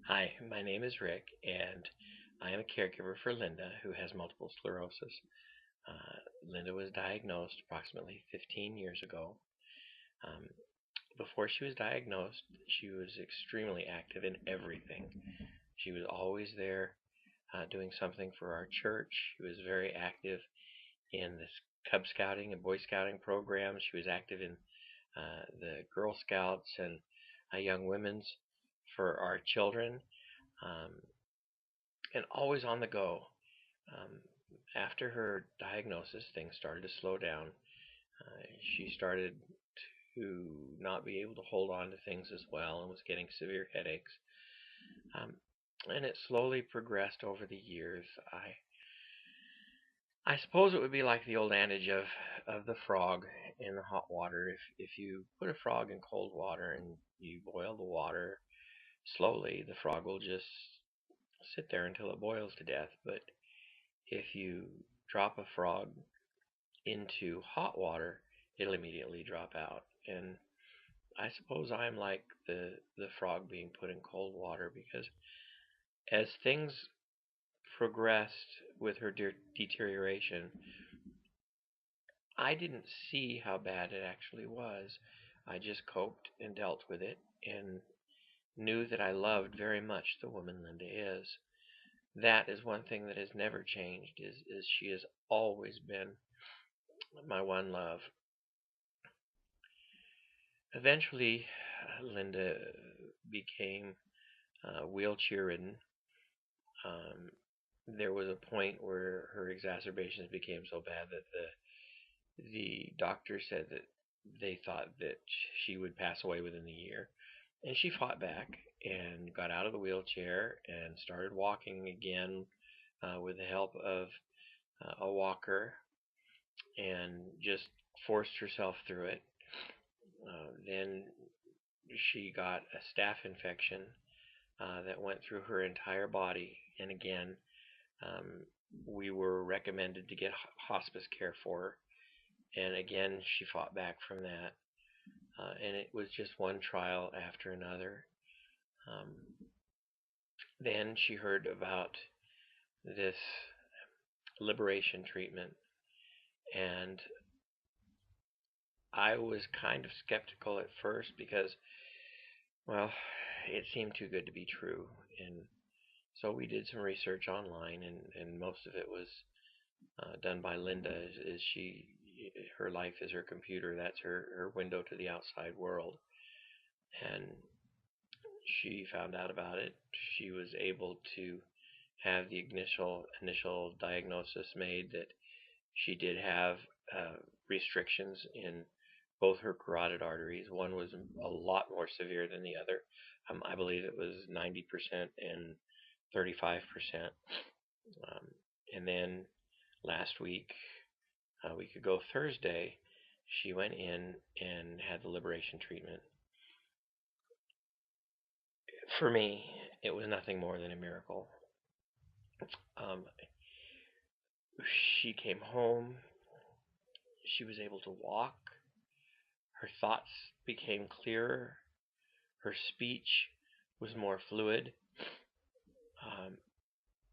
Hi, my name is Rick, and I am a caregiver for Linda, who has multiple sclerosis. Linda was diagnosed approximately 15 years ago. Um, Before she was diagnosed, she was extremely active in everything. She was always there doing something for our church. She was very active in the Cub Scouting and Boy Scouting programs. She was active in the Girl Scouts and Young Women's for our children. Um, and always on the go. Um, After her diagnosis, things started to slow down. She started to not be able to hold on to things as well and was getting severe headaches. Um, and it slowly progressed over the years. I suppose it would be like the old adage of the frog in the hot water. If you put a frog in cold water and you boil the water slowly, the frog will just sit there until it boils to death. But if you drop a frog into hot water, it'll immediately drop out. And I suppose I'm like the frog being put in cold water because as things progressed with her deterioration, I didn't see how bad it actually was. I just coped and dealt with it and knew that I loved very much the woman Linda is. That is one thing that has never changed is she has always been my one love. Eventually, Linda became wheelchair ridden. Um, there was a point where her exacerbations became so bad that the doctor said that they thought that she would pass away within the year. And she fought back and got out of the wheelchair and started walking again with the help of a walker and just forced herself through it. Then she got a staph infection that went through her entire body. And again, um, we were recommended to get hospice care for her. And again, she fought back from that. And it was just one trial after another. Um, then she heard about this liberation treatment. And I was kind of skeptical at first because, well, it seemed too good to be true. And so we did some research online, and most of it was done by Linda. Is she her life is her computer? That's her window to the outside world. And she found out about it. She was able to have the initial diagnosis made that she did have restrictions in both her carotid arteries. One was a lot more severe than the other. I believe it was 90% and 35%. Um, and then last week, a week ago Thursday, she went in and had the liberation treatment. For me, it was nothing more than a miracle. Um, she came home. She was able to walk. Her thoughts became clearer. Her speech was more fluid. Um,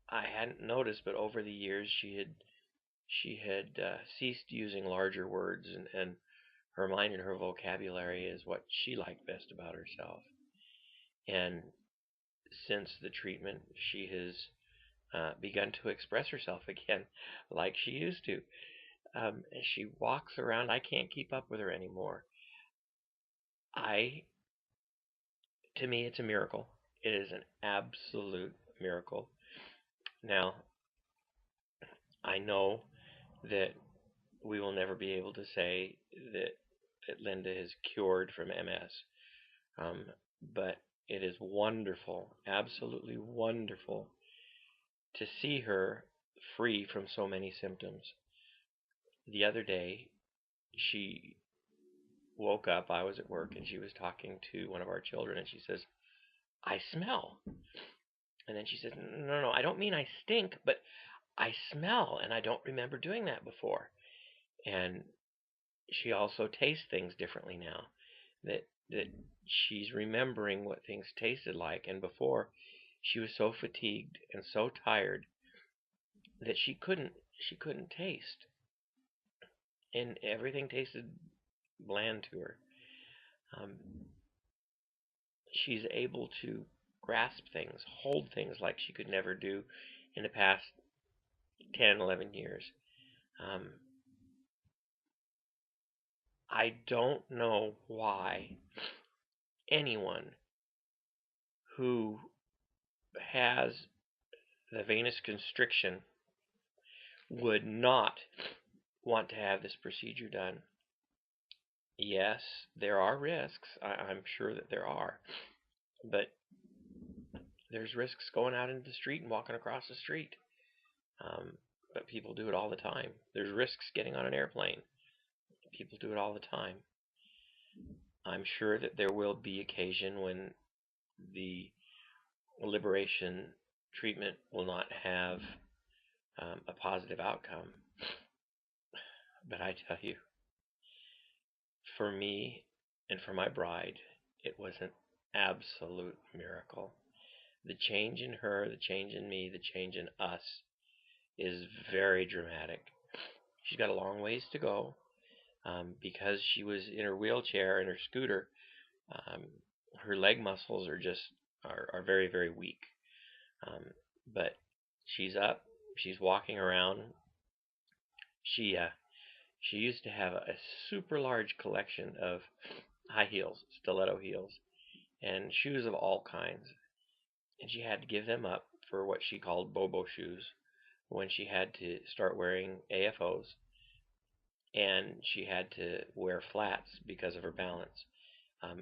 I hadn't noticed, but over the years she had ceased using larger words, and her mind and her vocabulary is what she liked best about herself. And since the treatment, she has begun to express herself again like she used to. As she walks around, I can't keep up with her anymore. I, to me, it's a miracle. It is an absolute miracle. Now, I know that we will never be able to say that Linda is cured from MS, um, but it is wonderful, absolutely wonderful, to see her free from so many symptoms. The other day, she woke up. I was at work, and she was talking to one of our children, and she says, "I smell." And then she said, "No, no, I don't mean I stink, but I smell, and I don't remember doing that before." And she also tastes things differently now. That she's remembering what things tasted like, and before She was so fatigued and so tired that she couldn't taste, and everything tasted bland to her. Um, she's able to grasp things, hold things like she could never do in the past 10, 11 years. Um, I don't know why anyone who has the venous constriction would not want to have this procedure done. Yes, there are risks. I'm sure that there are. But there's risks going out into the street and walking across the street. Um, but people do it all the time. There's risks getting on an airplane. People do it all the time. I'm sure that there will be occasion when the liberation treatment will not have a positive outcome. But I tell you, for me and for my bride, it was an absolute miracle. The change in her, the change in me, the change in us is very dramatic. She's got a long ways to go because she was in her wheelchair and her scooter. Um, her leg muscles are very, very weak. Um, but she's up. She's walking around. She she used to have a super large collection of high heels, stiletto heels, and shoes of all kinds. And she had to give them up for what she called Bobo shoes when she had to start wearing AFOs, and she had to wear flats because of her balance.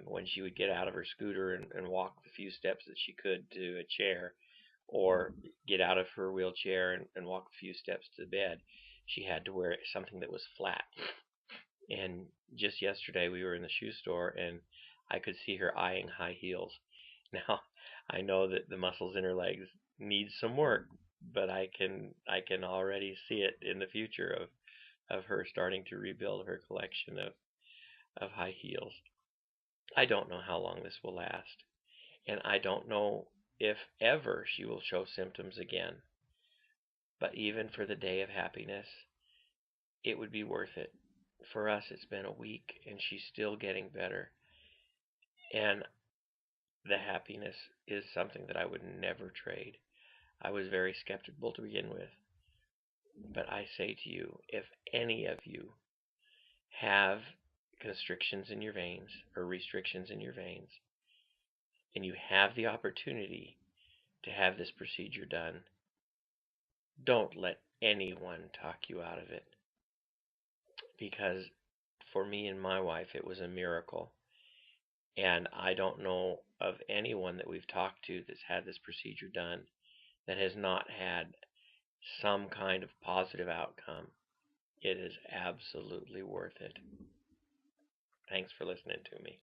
When she would get out of her scooter and walk the few steps that she could to a chair, or get out of her wheelchair and walk a few steps to bed, she had to wear something that was flat. And just yesterday we were in the shoe store and I could see her eyeing high heels. Now, I know that the muscles in her legs need some work, but I can already see it in the future of her starting to rebuild her collection of high heels. I don't know how long this will last, and I don't know if ever she will show symptoms again. But even for the day of happiness, it would be worth it. For us, it's been a week, and she's still getting better. And the happiness is something that I would never trade. I was very skeptical to begin with. But I say to you, if any of you have constrictions in your veins or restrictions in your veins, and you have the opportunity to have this procedure done, don't let anyone talk you out of it. Because for me and my wife, it was a miracle. And I don't know of anyone that we've talked to that's had this procedure done that has not had some kind of positive outcome. It is absolutely worth it. Thanks for listening to me.